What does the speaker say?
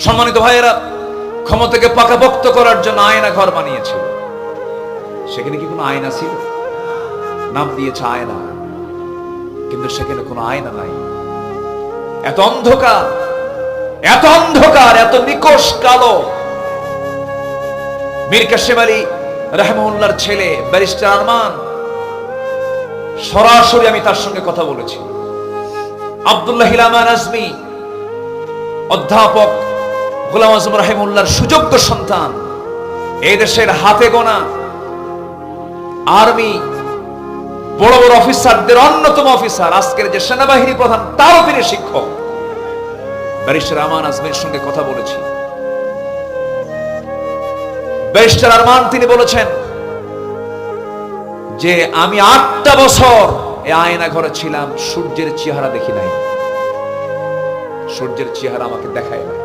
সম্মানিত ভাইয়েরা, ক্ষমতাকে পাকাপোক্ত করার জন্য আয়না ঘর বানিয়েছিল। সেখানে কি কোনো আয়না ছিল? নাম দিয়েছে আয়না, কিন্তু সেখানে কোনো আয়না নাই। এত অন্ধকার, এত অন্ধকার, এত নিকষ কালো। মীর কাসেম আলী রাহিমাহুল্লাহর ছেলে ব্যারিস্টার আরমান, সরাসরি আমি তার সঙ্গে কথা বলেছি। আব্দুল্লাহ হিলামান আজমি, অধ্যাপক গোলাম আজম রাহিমাহুল্লাহর সুযোগ্য সন্তান, এই দেশের হাতে গোনা আর্মি বড় বড় অফিসারদের অন্যতম অফিসার, আজকের যে সেনাবাহিনী প্রধান তারও তিনি শিক্ষক। ব্যারিস্টার আরমান আজমির সঙ্গে কথা বলেছি। ব্যারিস্টার আরমান তিনি বলেছেন যে আমি 8টা বছর এই আয়না ঘরে ছিলাম, সূর্যের চেহারা দেখি নাই, সূর্যের চেহারা আমাকে দেখায় নাই।